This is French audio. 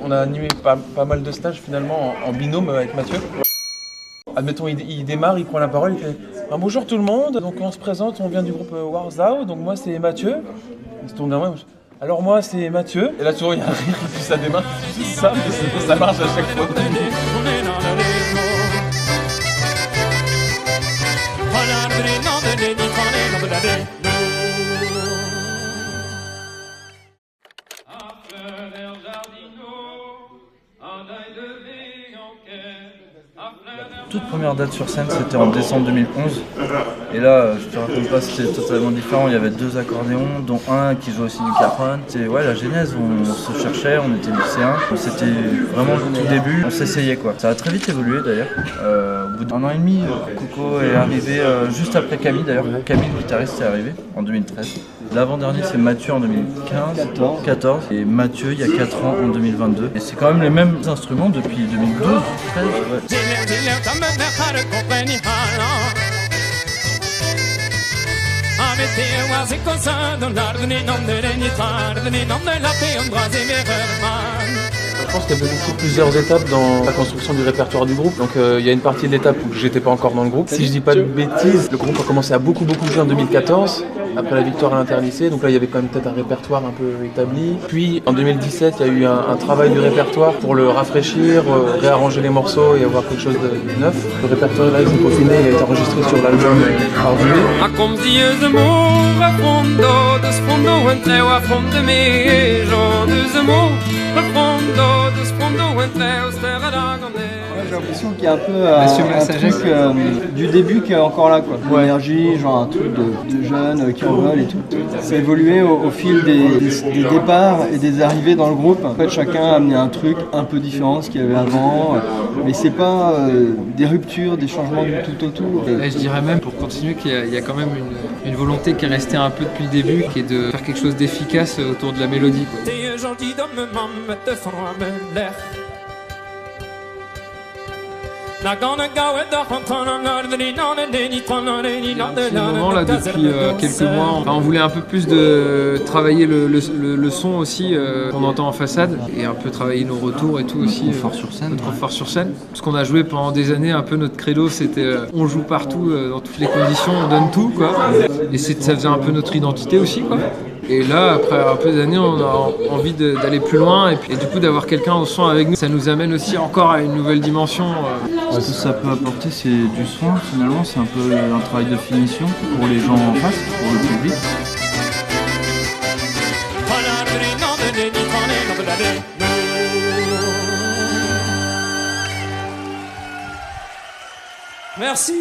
On a animé pas mal de stages finalement en binôme avec Mathieu. Admettons, il démarre, il prend la parole, il fait bonjour tout le monde, donc on se présente, on vient du groupe Warzao, donc moi c'est Mathieu. Il se tourne vers moi, alors moi c'est Mathieu. Et là toujours il y a un rire qui pousse sa démarche, c'est ça, mais ça marche à chaque fois. Toute première date sur scène, c'était en décembre 2011. Et là, je te raconte pas, c'était totalement différent. Il y avait 2 accordéons, dont un qui jouait aussi du cajon. C'était la genèse, on se cherchait, on était lycéens. C'était vraiment le tout début, on s'essayait quoi. Ça a très vite évolué d'ailleurs. Au bout d'1 an et demi, Coco est arrivé juste après Camille d'ailleurs. Camille, le guitariste, est arrivé en 2013. L'avant-dernier, c'est Mathieu en 2015, 14. Et Mathieu, il y a 4 ans, en 2022. Et c'est quand même les mêmes instruments depuis 2012, 13. Ouais. Je pense qu'il y a aussi plusieurs étapes dans la construction du répertoire du groupe. Donc il y a une partie de l'étape où j'étais pas encore dans le groupe. Si je dis pas de bêtises, le groupe a commencé à beaucoup jouer en 2014, après la victoire à l'interlycée. Donc là il y avait quand même peut-être un répertoire un peu établi. Puis en 2017, il y a eu un travail du répertoire pour le rafraîchir, réarranger les morceaux et avoir quelque chose de neuf. Le répertoire là, ils ont peaufiné et est enregistré sur l'album J'ai l'impression qu'il y a un peu un truc du début qui est encore là, quoi. L'énergie, genre un truc de jeunes qui en veulent et tout. Ça a évolué au fil des départs et des arrivées dans le groupe. En fait, chacun a amené un truc un peu différent de ce qu'il y avait avant. Mais c'est pas des ruptures, des changements du tout autour. Et je dirais même, pour continuer, qu'il y a quand même une volonté qui est restée un peu depuis le début, qui est de faire quelque chose d'efficace autour de la mélodie, quoi. Il y a un petit moment là depuis quelques mois, on voulait un peu plus de travailler le son aussi qu'on entend en façade et un peu travailler nos retours et tout aussi. Notre confort sur scène. Parce qu'on a joué pendant des années, un peu notre credo c'était on joue partout, dans toutes les conditions, on donne tout quoi. Et ça faisait un peu notre identité aussi quoi. Et là, après un peu d'années, on a envie d'aller plus loin et du coup d'avoir quelqu'un au son avec nous, ça nous amène aussi encore à une nouvelle dimension. Ce que ça peut apporter, c'est du soin finalement, c'est un peu un travail de finition pour les gens en face, pour le public. Merci.